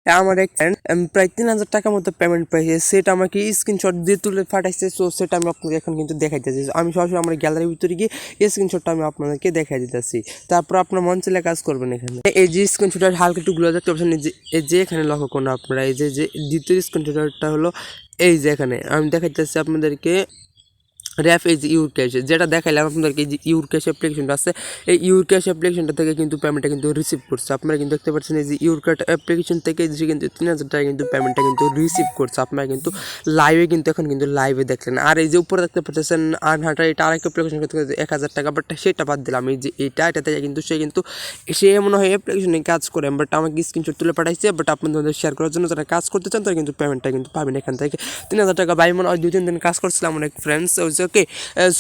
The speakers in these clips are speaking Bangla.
আমার এক ফ্রেন্ড প্রায় 3,000 টাকার মতো পেমেন্ট পেয়েছে, সেটা আমাকে স্ক্রিনশট দিয়ে তুলে পাঠাইছে। সো সেটা আমি আপনাকে এখন কিন্তু দেখাইতেছি। আমি সরাসরি আমার গ্যালারির ভিতরে গিয়ে এই স্ক্রিনশটটা আমি আপনাদেরকে দেখাই দিতেছি। তারপর আপনার মন চলে কাজ করবেন। এখানে এই যে স্ক্রিনশটের হালকা টুকগুলো দেখতে পাচ্ছেন, এই যে এখানে লক্ষ্য করুন আপনারা, এই যে দ্বিতীয় স্ক্রিনশটটা হলো এই যে এখানে আমি দেখাইতেছি আপনাদেরকে র্যাফ এই যে ইউর ক্যাশ, যেটা দেখাইলাম আপনাদেরকে, এই যে ইউর ক্যাশ অ্যাপ্লিকেশনটা আছে, এই ইউর ক্যাশ অ্যাপ্লিকেশনটা থেকে কিন্তু পেমেন্টটা কিন্তু রিসিভ করছে। আপনারা কিন্তু দেখতে পাচ্ছেন এই যে ইউর ক্যাশ অ্যাপ্লিকেশন থেকে যে কিন্তু 3,000 টাকা কিন্তু পেমেন্টটা কিন্তু রিসিভ করছে। আপনারা কিন্তু লাইভে কিন্তু এখন কিন্তু লাইভে দেখলেন। আর এই যে উপরে দেখতে পাচ্ছেন আনহাটা, এটা আরেক অ্যাপ্লিকেশন থেকে 1,000 টাকা, বাট সেটা বাদ দিলাম। এই যে এটা থেকে কিন্তু সে মনে হয় অ্যাপ্লিকেশনে কাজ করে, বাট আমাকে স্ক্রিনশট তুলে পাঠাইছে। বাট আপনাদের শেয়ার করার জন্য যারা কাজ করতে চান তারা কিন্তু পেমেন্টটা কিন্তু পাবেন এখান থেকে 3,000 টাকা। ভাই মনে হয় 2-3 দিন কাজ করছিলাম অনেক ফ্রেন্ডস। ওকে,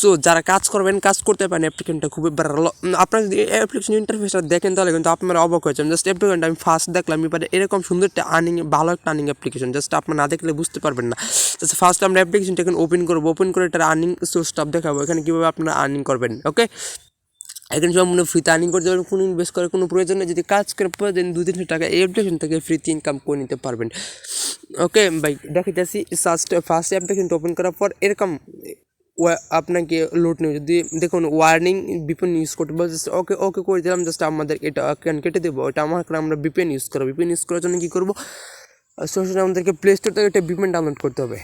সো যারা কাজ করবেন কাজ করতে পারেন, অ্যাপ্লিকেশনটা খুবই ভালো। আপনারা যদি অ্যাপ্লিকেশন ইন্টারফেসটা দেখেন তাহলে কিন্তু আপনারা অবাক হয়েছেন। জাস্ট অ্যাপ্লিকেশনটা আমি ফার্স্ট দেখলাম, এবারে এরকম সুন্দর একটা ভালো একটা আর্নিং অ্যাপ্লিকেশন, জাস্ট আপনারা না দেখলে বুঝতে পারবেন না। জাস্ট ফার্স্ট আমরা অ্যাপ্লিকেশনটা এখন ওপেন করবো, ওপেন করে একটা আর্নিং সোর্সটা দেখাবো এখানে কীভাবে আপনারা আর্নিং করবেন। ওকে, এখানে সম্পূর্ণ ফ্রিতে আর্নিং করতে পারবেন, কোনো ইনভেস্ট করার কোনো প্রয়োজন নেই। যদি কাজ করে প্রতিদিন 2-300 টাকা এই অ্যাপ্লিকেশন থেকে ফ্রিতে ইনকাম করে নিতে পারবেন। ওকে ভাই, দেখাইতেছি ফার্স্ট অ্যাপ্লিকেশনটা ওপেন করার পর এরকম আপনাকে লোড নেই। যদি দেখুন ওয়ার্নিং বিপিএন ইউজ করতে বলছে, ওকে করে দিলাম। জাস্ট আমাদের এটা কেটে দেবো, এটা আমরা বিপিএন ইউজ করবো। বিপিএন ইউজ করার জন্য কী করবো, সরাসরি আমাদেরকে প্লে স্টোর থেকে একটা বিপিএন ডাউনলোড করতে হবে।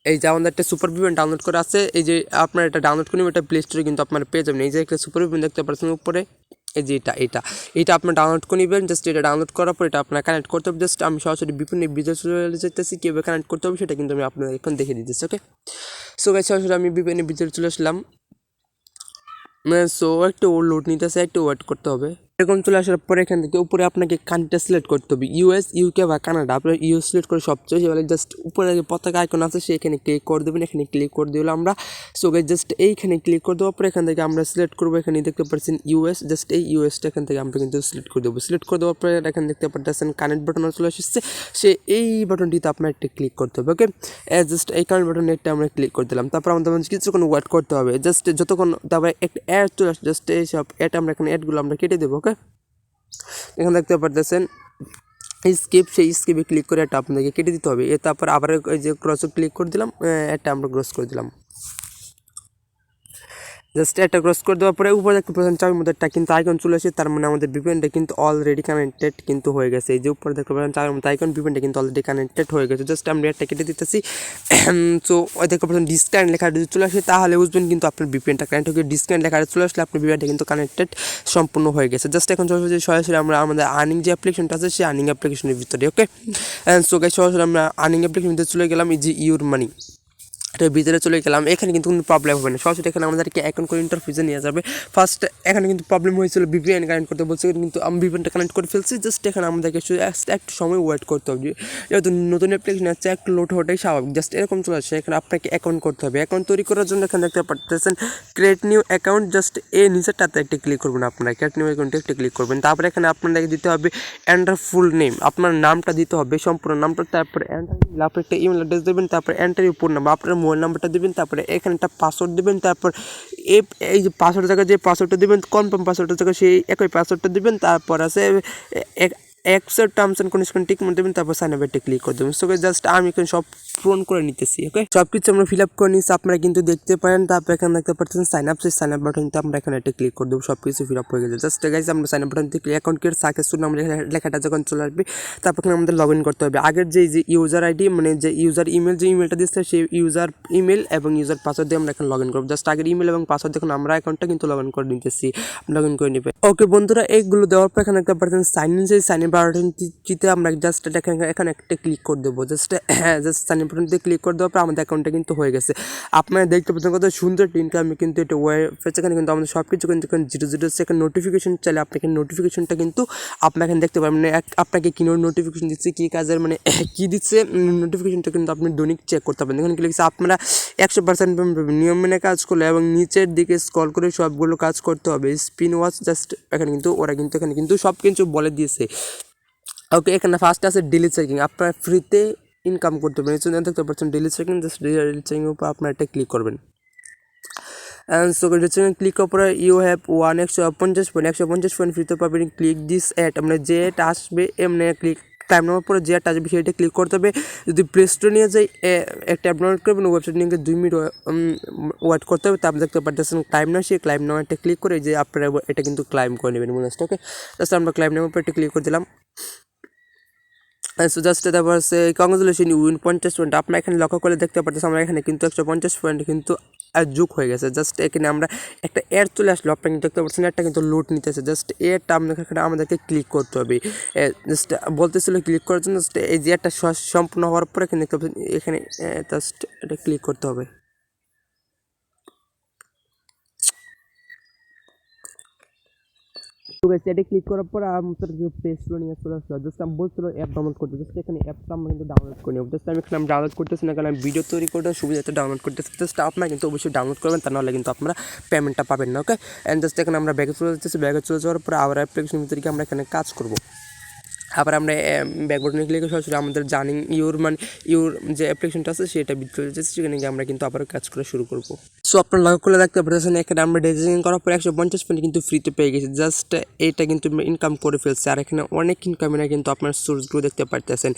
এই যে আমাদের একটা সুপার ভিপিএন ডাউনলোড করা আছে, এই যে আপনার এটা ডাউনলোড করে এটা প্লে স্টোরে কিন্তু আপনার পেয়ে যাবেন। এই যে একটা সুপার ভিপিএন দেখতে পাচ্ছেন উপরে, এই যে এটা আপনার ডাউনলোড করে নেবেন। জাস্ট এটা ডাউনলোড করার পর এটা আপনার কানেক্ট করতে হবে। জাস্ট আমি সরাসরি বিভিন্ন ভিডিও চলে যেতেছি, কীভাবে কানেক্ট করতে হবে সেটা কিন্তু আমি আপনাদের এখন দেখে দিতেছি। ওকে, সো গাইস সরাসরি আমি বিভিন্ন ভিতরে চলে আসলাম। সো একটু লোড নিতেছে, একটু ওয়েট করতে হবে। এরকম চলে আসার পরে এখান থেকে উপরে আপনাকে কান্ট্রি সিলেক্ট করতে হবে, ইউএস, ইউকে বা কানাডা। আপনার ইউএস সিলেক্ট করে সবচেয়ে ভালো। জাস্ট উপরে যে পতাকা আইকন আছে সেখানে ক্লিক করে দেবেন, এখানে ক্লিক করে দিলাম আমরা। সো গাইস জাস্ট এইখানে ক্লিক করে দেওয়ার পরে এখান থেকে আমরা সিলেক্ট করবো, এখানে দেখতে পাচ্ছেন ইউএস। জাস্ট এই ইউএসটা এখান থেকে আমরা কিন্তু সিলেক্ট করে দেবো। সিলেক্ট করে দেওয়ার পরে এখানে দেখতে পাচ্ছেন কানেক্ট বাটন চলে আসছে, সে এই বাটনটিতে আপনার একটা ক্লিক করতে হবে। ওকে, জাস্ট এই কানেক্ট বাটনে একটা আমরা ক্লিক করে দিলাম। তারপর আমাদের কিছুক্ষণ ওয়েট করতে হবে, জাস্ট যতক্ষণ তারপরে একটা অ্যাড চলে আসে। জাস্ট এই সব অ্যাড আমরা এখানে অ্যাডগুলো আমরা কেটে দেবো। ওকে, এখানে দেখতে পারতেছেন সেই স্কিপে ক্লিক করে এটা আপনাদেরকে কেটে দিতে হবে। তারপর আবার এই যে ক্রসে ক্লিক করে দিলাম, এটা আমরা ক্রস করে দিলাম। জাস্ট এটা ক্রস করে দেওয়ার পরে উপরে দেখতে পাচ্ছেন চাবির মধ্যে একটা কিন্তু আইকন চলে আসে, তার মানে আমাদের ভিপিএনটা কিন্তু অলরেডি কানেক্টেড কিন্তু হয়ে গেছে। এই যে উপরে দেখতে পাচ্ছেন চাবির মধ্যে আইকন, ভিপিএনটা কিন্তু অলরেডি কানেক্টেড হয়ে গেছে। জাস্ট আমরা এটা কেটে দিতেছি। সো ওই দেখতে পাচ্ছেন ডিসকানেক্ট লেখা যদি চলে আসে তাহলে বুঝবেন কিন্তু আপনার ভিপিএনটা কানেক্ট হয়ে গেছে। ডিসকানেক্ট লেখাটা চলে আসলে আপনার ভিপিএনটা কিন্তু কানেক্টেড সম্পূর্ণ হয়ে গেছে। জাস্ট এখন সরাসরি আমরা আমাদের আর্নিং যে অ্যাপ্লিকেশনটা আছে সেই আর্নিং অ্যাপ্লিকেশনের ভিতরে। ওকে, সো গাইস সরাসরি আমরা আর্নিং অ্যাপ্লিকেশনের ভিতরে চলে গেলাম। এই যে ইউর মানি এটার ভিতরে চলে গেলাম। এখানে কিন্তু কোনো প্রবলেম হবে না, সরাসরি এখানে আমাদেরকে অ্যাকাউন্ট করে ইন্টারফেসে নিয়ে যাবে। ফার্স্ট এখানে কিন্তু প্রবলেম হয়েছিল ভিপিএন কানেক্ট করতে বলছে, কিন্তু আমি ভিপিএনটা কানেক্ট করে ফেলছি। জাস্ট এখানে আমাদেরকে একটু সময় ওয়েট করতে হবে, যেহেতু নতুন অ্যাপ্লিকেশন আছে একটু লোড হওয়াটাই স্বাভাবিক। জাস্ট এরকম চলে আসছে। এখানে আপনাকে অ্যাকাউন্ট করতে হবে। অ্যাকাউন্ট তৈরি করার জন্য এখানে দেখতে পাচ্ছেন ক্রিয়েট নিউ অ্যাকাউন্ট, জাস্ট এই নিচেরটাতে একটা ক্লিক করবেন। আপনারা ক্রিয়েট নিউ অ্যাকাউন্টে একটা ক্লিক করবেন। তারপরে এখানে আপনাদেরকে দিতে হবে এন্টার ফুল নেম, আপনার নামটা দিতে হবে সম্পূর্ণ নামটা। তারপরে এন্টার আপনি একটা ইমেল অ্যাড্রেস দেবেন, তারপরে এন্টার ইউর ফোন নাম্বার, আপনার মোবাইল নাম্বারটা দেবেন, তারপরে এখানে একটা পাসওয়ার্ড দেবেন। তারপর এই যে পাসওয়ার্ডের জায়গায় যে পাসওয়ার্ডটা দেবেন, কনফার্ম পাসওয়ার্ডের জায়গায় সেই একই পাসওয়ার্ডটা দেবেন। তারপর আছে accept terms and condition tick মারতে দেবেন, তারপর সাইন আপে ক্লিক করে দেবেন। সো জাস্ট আমি এখানে সব পূরণ করে নিতেছি। ওকে, সব কিছু আমরা ফিল আপ করে নিচ্ছি, আপনারা কিন্তু দেখতে পারেন। তারপর এখানে দেখতে পাচ্ছেন সাইন আপ, সেই সাইন আপ বাটনটা আমরা এখানে একটা ক্লিক করে দেবো। সব কিছু ফিল আপ হয়ে গেছে। জাস্ট গাইজ আমরা সাইন আপ বাটন থেকে অ্যাকাউন্ট ক্রিয়েট সাকসেসফুল আমরা লেখাটা যখন চলে আসবে তারপর এখানে আমাদের লগ ইন করতে হবে। আগের যে ইউজার আইডি মানে যে ইউজার ইমেল, যে ইমেলটা দিচ্ছে সেই ইউজার ইমেল এবং ইউজার পাসওয়ার্ড দিয়ে আমরা এখন লগ ইন করবো। জাস্ট আগের ইমেল এবং পাসওয়ার্ড দেখুন আমরা অ্যাকাউন্টটা কিন্তু লগ ইন করে নিতেছি, লগ ইন করে নেবে। ওকে বন্ধুরা, এইগুলো দেওয়ার পর এখানে দেখতে পাচ্ছেন সাইন ইন, সেই সাইন ইন বাটনটিতে আমরা জাস্ট এখানে একটা ক্লিক করে দেবো। জাস্ট সাইন ইন বাটনটিতে ক্লিক করে দেওয়ার পর আমাদের অ্যাকাউন্টটা কিন্তু হয়ে গেছে। আপনারা দেখতে পাচ্ছেন কত সুন্দর ইনকাম কিন্তু এটা এখানে কিন্তু আমাদের সব কিছু কিন্তু 0 সেকেন্ড নোটিফিকেশন চাইলে আপনাকে নোটিফিকেশনটা কিন্তু আপনাকে দেখতে পারবেন। মানে আপনাকে কি নোটিফিকেশন দিচ্ছে, কী কাজের মানে কী দিচ্ছে নোটিফিকেশনটা কিন্তু আপনি দৈনিক চেক করতে পারবেন। এখানে কি লিখছে আপনারা 100% নিয়ম মেনে কাজ করলে এবং নিচের দিকে স্ক্রল করে সবগুলো কাজ করতে হবে। স্পিন ওয়াচ জাস্ট এখানে কিন্তু ওরা কিন্তু এখানে কিন্তু সব কিছু বলে দিয়েছে। ওকে, এখানে ফার্স্ট আছে ডেলি চেকিং, আপনার ফ্রিতে ইনকাম করতে পারবেন। দেখতে পাচ্ছেন ডেলি চেকিং, জাস্ট ডেলি চেকিংয়ের উপর আপনার একটা ক্লিক করবেন। সো ক্লিক করার পরে ইউ হ্যাভ 150 পয়েন্ট ফ্রিতে পাবেন। ক্লিক দিস অ্যাড, মানে যে অ্যাড আসবে এমনি ক্লিক টাইম নেওয়ার পরে যে অ্যাড আসবে সেটা ক্লিক করতে হবে। যদি প্লে স্টোরে নিয়ে যাই একটা অ্যাপ ডাউনলোড করবেন, ওয়েবসাইট নিয়ে 2 মিনিট ওয়েট করতে হবে। তারপর দেখতে পারতেছেন ক্লাইম না, সেই ক্লাইম নেওয়া একটা ক্লিক করে যে আপনারা এটা কিন্তু ক্লাইম করে নেবেন বোনাসটা। ওকে, জাস্ট আমরা ক্লাইম নেওয়ার পর এটা ক্লিক করে দিলাম। সো জাস্ট তারপর আছে কংগ্রেচুলেশন ইউ উইন 50 পয়েন্ট। আপনার এখানে লক্ষ্য করে দেখতে পাচ্ছেন আমরা এখানে কিন্তু 150 পয়েন্ট কিন্তু যোগ হয়ে গেছে। জাস্ট এখানে আমরা একটা এড চলে আসলো, আপনারা কিন্তু দেখতে পাচ্ছেন একটা কিন্তু লোড নিতেছে। জাস্ট এডটা এখানে আমাদেরকে ক্লিক করতে হবে। জাস্ট বলতেছিল ক্লিক করার জন্য, জাস্ট এই যে একটা সম্পূর্ণ হওয়ার পরে এখানে দেখতে পাচ্ছেন এখানে জাস্ট এটা ক্লিক করতে হবে। তো গাইস এটা ক্লিক করার পর আমাদের যে প্লে স্টোরে নিয়ে চলে আসলো। জাস্ট আমি বলছিল অ্যাপ ডাউনলোড করতে, জাস্ট এখানে অ্যাপটা আমরা কিন্তু ডাউনলোড করে নেব। জাস্ট আমি এখানে ডাউনলোড করতেছি না, কারণ আমি ভিডিও তৈরি করতে সুবিধাতে ডাউনলোড করতেছি। জাস্ট আপনারা কিন্তু অবশ্যই ডাউনলোড করবেন, তা নাহলে কিন্তু আপনারা পেমেন্টটা পাবেন না। ওকে, অ্যান্ড জাস্ট এখানে আমরা ব্যাগে চলে যাচ্ছি। ব্যাগে চলে যাওয়ার পর আবার অ্যাপ্লিকেশন ভিতরে আমরা এখানে কাজ করবো। আবার আমরা ব্যাক বাটনে ক্লিক করে সরাসরি আমাদের জার্নিং ইউর যে অ্যাপ্লিকেশনটা আছে সেটা চলে যাচ্ছে, সেখানে গিয়ে আমরা কিন্তু আবার কাজ করা শুরু করবো। সো আপনার লক্ষ্য করে দেখতে পাচ্ছেন এখানে আমরা ডিজাইন করার পর 150 পয়েন্ট কিন্তু ফ্রিতে পেয়ে গেছি। জাস্ট এটা কিন্তু ইনকাম করে ফেলছে। আর এখানে অনেক ইনকামের কিন্তু আপনার সোর্সগুলো দেখতে পারতেছেন।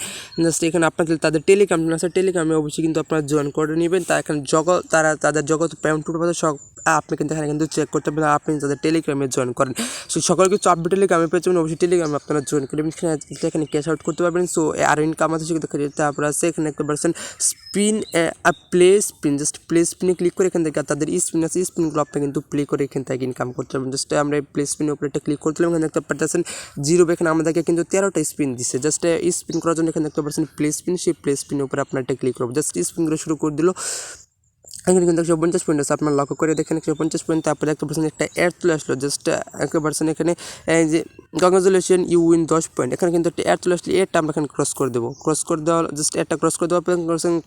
জাস্ট এখানে আপনাদের তাদের টেলিগ্রাম আছে, টেলিগ্রামে অবশ্যই কিন্তু আপনারা জয়েন করে নেবেন। তা এখানে তাদের জগৎ পেমেন্ট সব আপনি কিন্তু এখানে কিন্তু চেক করতে পারেন। আপনি যাদের টেলিগ্রামে জয়েন করেন, সো সকল কিছু আপডেট টেলিগ্রামে পেয়েছেন, অবশ্যই টেলিগ্রামে আপনারা জয়েন করবেন। এখানে ক্যাশ আউট করতে পারবেন। সো আর ইনকাম আছে সেটা দেখা যাচ্ছে। তারপর আছে এখানে একটা percent spin play spin, just play স্পিনে ক্লিক করে এখান থেকে তাদের স্পিন আছে, স্পিনগুলো আপনি কিন্তু প্লে করে এখান থেকে ইনকাম করতে পারবেন। জাস্ট আমরা প্লে স্পিনের উপরে একটা ক্লিক করতে এখানে দেখতে পাচ্ছেন 0, এখানে আমাদেরকে কিন্তু 13টা স্পিন দিচ্ছে। জাস্ট স্পিন করার জন্য এখানে দেখতে পাচ্ছেন প্লে স্পিন, সেই প্লে স্পিনের উপরে আপনার একটা ক্লিক করবো। জাস্ট স্পিনগুলো শুরু করে দিল। এখানে কিন্তু 150 পয়েন্ট আছে, আপনার লক্ষ্য করে দেখেন 150 পয়েন্ট। তারপরে একটা পার্সেন্ট একটা অ্যাড চলে আসলো। জাস্ট একটা পার্সেন্ট এখানে এই যে কংগ্রেচুলেশন ইউ উইন 10 পয়েন্ট, এখানে কিন্তু একটা অ্যাড চলে আসলে এডটা আমরা এখানে ক্রস করে দেবো। ক্রস করে দেওয়া জাস্ট একটা ক্রস করে দেওয়ার পর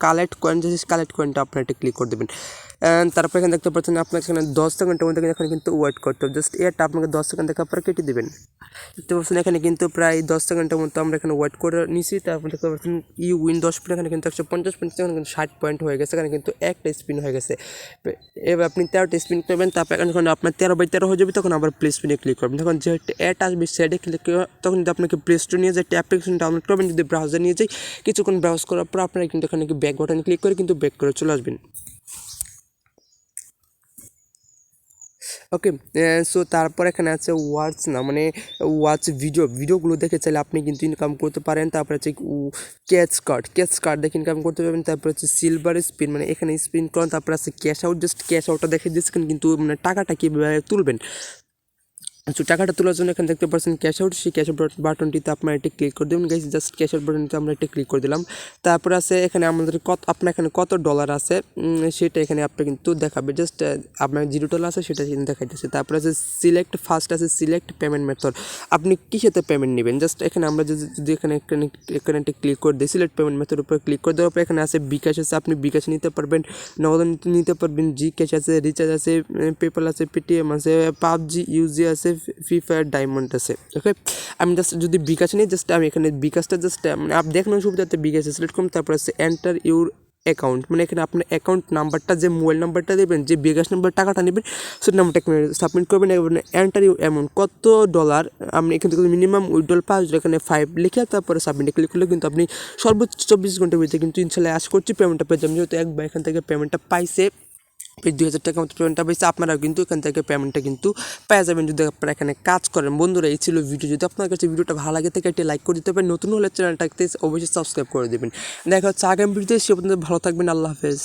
কালেক্ট কয়েন, জাস্ট কালেক্ট কয়েনটা আপনার একটা ক্লিক করে দেবেন। তারপর এখানে দেখতে পাচ্ছেন আপনাকে এখানে 10 সেকেন্ডের মধ্যে এখানে কিন্তু ওয়েট করতে হবে। জাস্ট এডটা আপনাকে 10 সেকেন্ড দেখার পর কেটে দেবেন। দেখতে পাচ্ছেন এখানে কিন্তু প্রায় 10 সেকেন্ডের মতো আমরা এখানে ওয়েট করে নিছি। তারপর দেখতে পাচ্ছেন ইউ উইন 10 পয়েন্ট, এখানে কিন্তু 150 পয়েন্ট, এখানে কিন্তু 60 পয়েন্ট হয়ে গেছে। এখানে কিন্তু একটা স্পিন হয়ে গেছে। এবার আপনি 13টা স্পিন করবেন, তারপর যখন আপনার 13/13 হয়ে যাবে তখন আবার প্লে স্পিনে ক্লিক করবেন। তখন যে অ্যাড আসবে সেটা ক্লিক করে তখন কিন্তু আপনাকে প্লে স্টোর নিয়ে যে একটা অ্যাপ্লিকেশন ডাউনলোড করবেন। যদি ব্রাউজার নিয়ে যাই, কিছুক্ষণ ব্রাউজ করার পর আপনারা কিন্তু এখানে ব্যাক বাটনে ক্লিক করে কিন্তু ব্যাক করে চলে আসবেন। ওকে, সো তারপর এখানে আছে ওয়াচ না, মানে ওয়াচ ভিডিওগুলো দেখে চাইলে আপনি কিন্তু ইনকাম করতে পারেন। তারপরে হচ্ছে ক্যাচ কার্ড দেখে ইনকাম করতে পারবেন। তারপর হচ্ছে সিলভার স্পিন, মানে এখানে স্পিন করেন। তারপর আছে ক্যাশ আউট, জাস্ট ক্যাশ আউটটা দেখে দিচ্ছেন কিন্তু মানে টাকাটা কীভাবে তুলবেন। সো টাকাটা তোলার জন্য এখানে দেখতে পাচ্ছেন ক্যাশ আউট, সেই ক্যাশ আউট বাটনটিতে আপনারা একটি ক্লিক করে দেবেন। গাইস জাস্ট ক্যাশ আউট বাটনটিতে আমরা একটি ক্লিক করে দিলাম। তারপর আছে এখানে আমাদের আপনার এখানে কত ডলার আছে সেটা এখানে আপনি কিন্তু দেখাবে। জাস্ট আপনার $0 আছে সেটা কিন্তু দেখাইতেছে। তারপর আছে সিলেক্ট ফার্স্ট আছে সিলেক্ট পেমেন্ট মেথড, আপনি কিসেতে পেমেন্ট নেবেন। জাস্ট এখানে আমরা যদি এখানে একটা ক্লিক করে দিই সিলেক্ট পেমেন্ট মেথডের উপরে ক্লিক করে দেওয়ার পর এখানে আছে বিকাশ আছে, আপনি বিকাশ নিতে পারবেন, নগদ নিতে পারবেন, জি ক্যাশ আছে, রিচার্জ আছে, পেপ্যাল আছে, পেটিএম আছে, পাবজি ইউজি আছে, ফ্রি ফায়ার ডায়মন্ড আছে। ওকে, আমি জাস্ট যদি বিকাশ নিই, জাস্ট আমি এখানে বিকাশটা জাস্ট মানে আপনি দেখানোর সুবিধাতে বিকাশে সিলেক্ট করুন। তারপর আছে এন্টার ইউর অ্যাকাউন্ট, মানে এখানে আপনার অ্যাকাউন্ট নাম্বারটা যে মোবাইল নাম্বারটা দেবেন, যে বিকাশ নাম্বার টাকাটা নেবেন সেই নাম্বারটা এখানে সাবমিট করবেন। এন্টার ইউর অ্যামাউন্ট কত ডলার, আপনি এখান থেকে মিনিমাম উইথড্রল 5, এখানে 5 লিখে তারপরে সাবমিটে ক্লিক করলে কিন্তু আপনি সর্বোচ্চ 24 ঘন্টার ভিতরে কিন্তু ইনশাল্লাহ আশা করছি পেমেন্টটা পেয়ে যাবেন। যেহেতু একবার এখান থেকে পেমেন্টটা পাইছে, 2000 টাকা মতো পেমেন্টটা পাইছে, আপনারাও কিন্তু এখান থেকে পেমেন্টটা কিন্তু পেয়ে যাবেন যদি আপনারা এখানে কাজ করেন। বন্ধুরা এই ছিল ভিডিও। যদি আপনার কাছে ভিডিওটা ভালো লাগে থাকে একটি লাইক করে দিতে পারেন, নতুন হলে চ্যানেলটাকে অবশ্যই সাবস্ক্রাইব করে দেবেন। দেখা হচ্ছে আগামী ভিডিওতে, সে পর্যন্ত ভালো থাকবেন। আল্লাহ হাফেজ।